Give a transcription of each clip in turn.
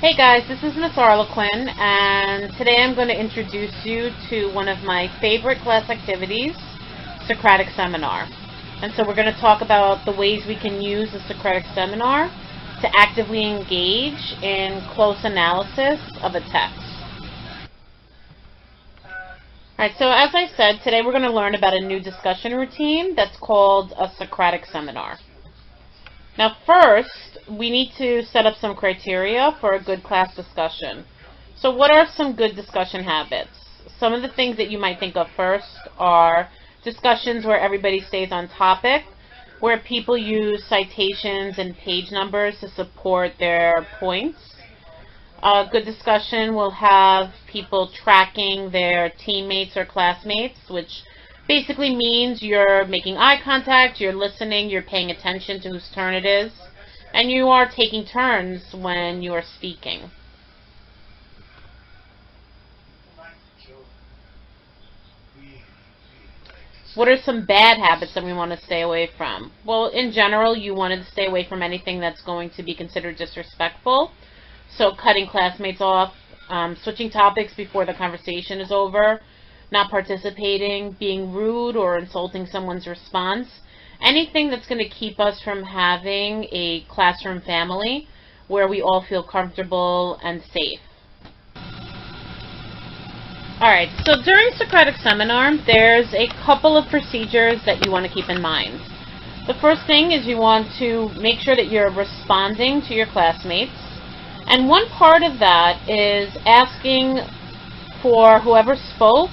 Hey guys, this is Miss Arlequin, and today I'm going to introduce you to one of my favorite class activities, Socratic Seminar. And so we're going to talk about the ways we can use the Socratic Seminar to actively engage in close analysis of a text. Alright, so as I said, today we're going to learn about a new discussion routine that's called a Socratic Seminar. Now first, we need to set up some criteria for a good class discussion. So what are some good discussion habits? Some of the things that you might think of first are discussions where everybody stays on topic, where people use citations and page numbers to support their points. A good discussion will have people tracking their teammates or classmates, which basically means you're making eye contact, you're listening, you're paying attention to whose turn it is, and you are taking turns when you are speaking. What are some bad habits that we want to stay away from? Well, in general, you want to stay away from anything that's going to be considered disrespectful. So cutting classmates off, switching topics before the conversation is over, not participating, being rude or insulting someone's response, anything that's going to keep us from having a classroom family where we all feel comfortable and safe. Alright, so during Socratic Seminar, there's a couple of procedures that you want to keep in mind. The first thing is you want to make sure that you're responding to your classmates, and one part of that is asking for whoever spoke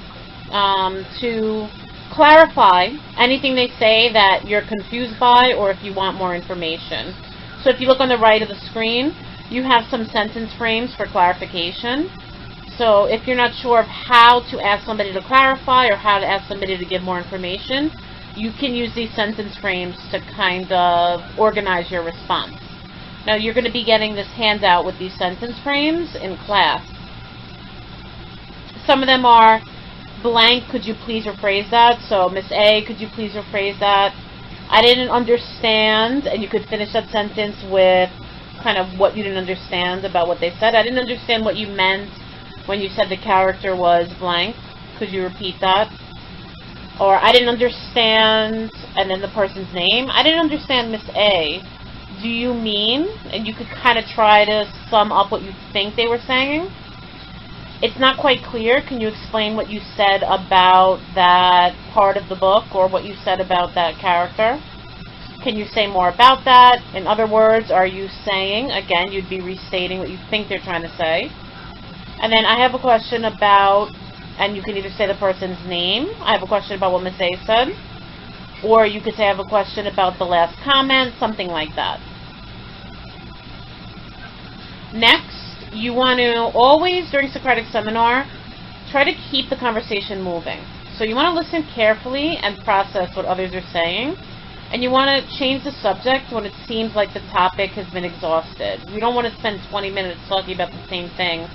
to clarify anything they say that you're confused by, or if you want more information. So if you look on the right of the screen, you have some sentence frames for clarification. So if you're not sure of how to ask somebody to clarify or how to ask somebody to give more information, you can use these sentence frames to kind of organize your response. Now you're going to be getting this handout with these sentence frames in class. Some of them are blank, could you please rephrase that? So, Miss A, could you please rephrase that? I didn't understand, and you could finish that sentence with kind of what you didn't understand about what they said. I didn't understand what you meant when you said the character was blank. Could you repeat that? Or, I didn't understand, and then the person's name. I didn't understand Miss A. Do you mean? And you could kind of try to sum up what you think they were saying. It's not quite clear. Can you explain what you said about that part of the book, or what you said about that character? Can you say more about that? In other words, are you saying, again, you'd be restating what you think they're trying to say. And then I have a question about, and you can either say the person's name. I have a question about what Miss A said. Or you could say I have a question about the last comment, something like that. Next, you want to always, during Socratic Seminar, try to keep the conversation moving. So you want to listen carefully and process what others are saying. And you want to change the subject when it seems like the topic has been exhausted. We don't want to spend 20 minutes talking about the same thing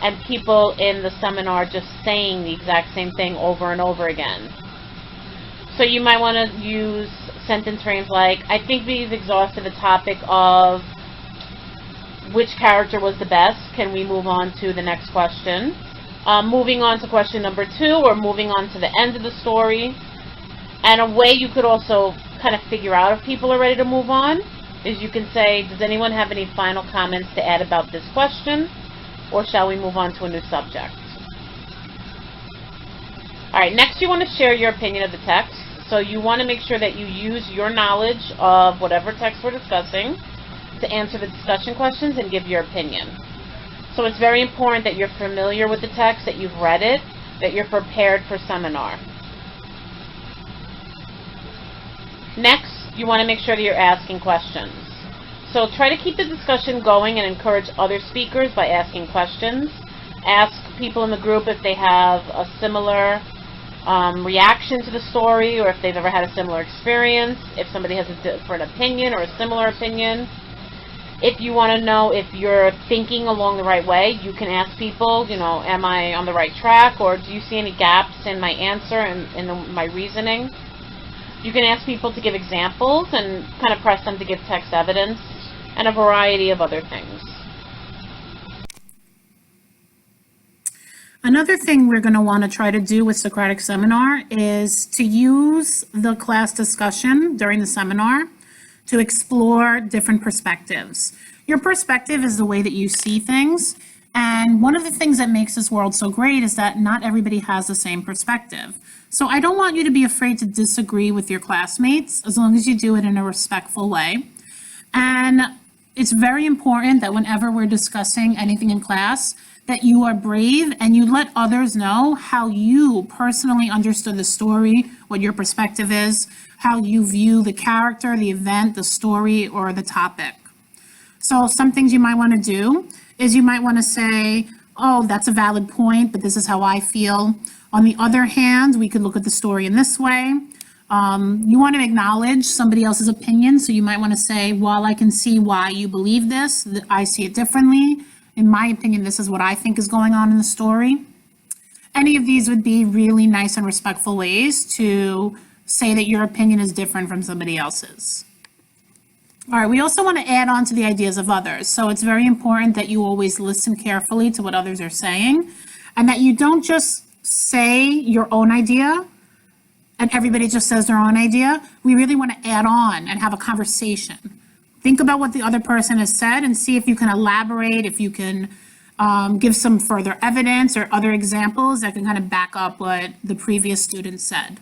and people in the seminar just saying the exact same thing over and over again. So you might want to use sentence frames like, I think we've exhausted the topic of which character was the best. Can we move on to the next question? Moving on to question number 2, or moving on to the end of the story. And a way you could also kind of figure out if people are ready to move on is you can say, does anyone have any final comments to add about this question? Or shall we move on to a new subject? Alright, next you want to share your opinion of the text. So you want to make sure that you use your knowledge of whatever text we're discussing to answer the discussion questions and give your opinion. So it's very important that you're familiar with the text, that you've read it, that you're prepared for seminar. Next, you want to make sure that you're asking questions. So try to keep the discussion going and encourage other speakers by asking questions. Ask people in the group if they have a similar reaction to the story, or if they've ever had a similar experience, if somebody has a different opinion or a similar opinion. If you want to know if you're thinking along the right way, you can ask people, you know, am I on the right track, or do you see any gaps in my answer and in my reasoning? You can ask people to give examples and kind of press them to give text evidence, and a variety of other things. Another thing we're going to want to try to do with Socratic Seminar is to use the class discussion during the seminar to explore different perspectives. Your perspective is the way that you see things, and one of the things that makes this world so great is that not everybody has the same perspective. So I don't want you to be afraid to disagree with your classmates as long as you do it in a respectful way. And it's very important that whenever we're discussing anything in class, that you are brave and you let others know how you personally understood the story, what your perspective is, how you view the character, the event, the story, or the topic. So some things you might want to do is you might want to say, oh, that's a valid point, but this is how I feel. On the other hand, we could look at the story in this way. You want to acknowledge somebody else's opinion, so you might want to say, while I can see why you believe this, I see it differently. In my opinion, this is what I think is going on in the story. Any of these would be really nice and respectful ways to say that your opinion is different from somebody else's. All right, we also want to add on to the ideas of others. So it's very important that you always listen carefully to what others are saying and that you don't just say your own idea and everybody just says their own idea. We really want to add on and have a conversation. Think about what the other person has said and see if you can elaborate, if you can give some further evidence or other examples that can kind of back up what the previous student said.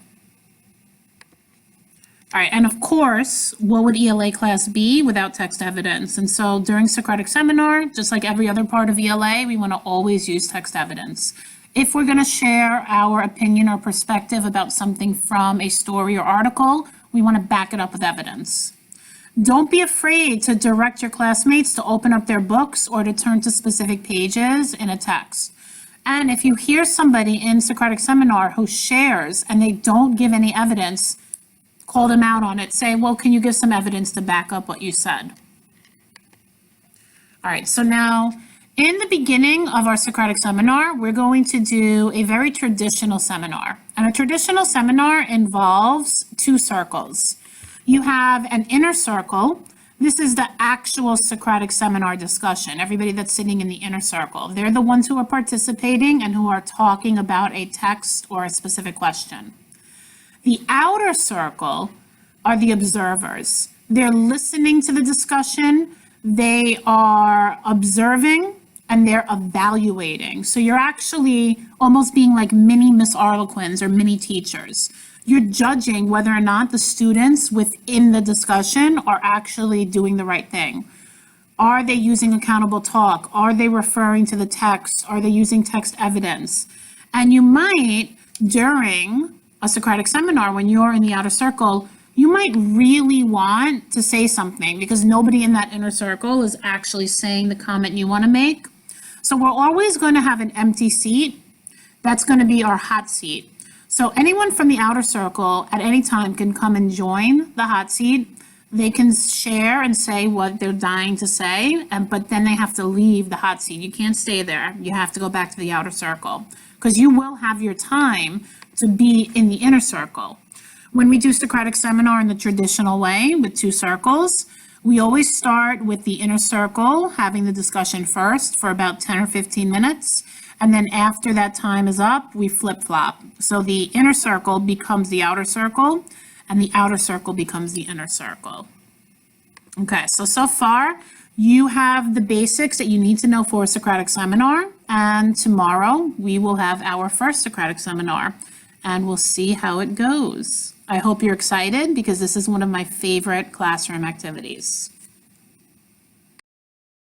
All right, and of course, what would ELA class be without text evidence? And so during Socratic Seminar, just like every other part of ELA, we want to always use text evidence. If we're going to share our opinion or perspective about something from a story or article, we want to back it up with evidence. Don't be afraid to direct your classmates to open up their books or to turn to specific pages in a text. And if you hear somebody in Socratic Seminar who shares and they don't give any evidence, call them out on it. Say, well, can you give some evidence to back up what you said? All right, so now in the beginning of our Socratic Seminar, we're going to do a very traditional seminar. And a traditional seminar involves two circles. You have an inner circle. This is the actual Socratic Seminar discussion. Everybody that's sitting in the inner circle. They're the ones who are participating and who are talking about a text or a specific question. The outer circle are the observers. They're listening to the discussion. They are observing and they're evaluating. So you're actually almost being like mini Miss Arlequins or mini teachers. You're judging whether or not the students within the discussion are actually doing the right thing. Are they using accountable talk? Are they referring to the text? Are they using text evidence? And you might, during a Socratic Seminar, when you're in the outer circle, you might really want to say something because nobody in that inner circle is actually saying the comment you want to make. So we're always going to have an empty seat. That's going to be our hot seat. So anyone from the outer circle at any time can come and join the hot seat. They can share and say what they're dying to say, but then they have to leave the hot seat. You can't stay there. You have to go back to the outer circle because you will have your time to be in the inner circle. When we do Socratic Seminar in the traditional way with two circles, we always start with the inner circle having the discussion first for about 10 or 15 minutes. And then after that time is up, we flip-flop. So the inner circle becomes the outer circle, and the outer circle becomes the inner circle. Okay, so far, you have the basics that you need to know for a Socratic Seminar. And tomorrow, we will have our first Socratic Seminar, and we'll see how it goes. I hope you're excited because this is one of my favorite classroom activities.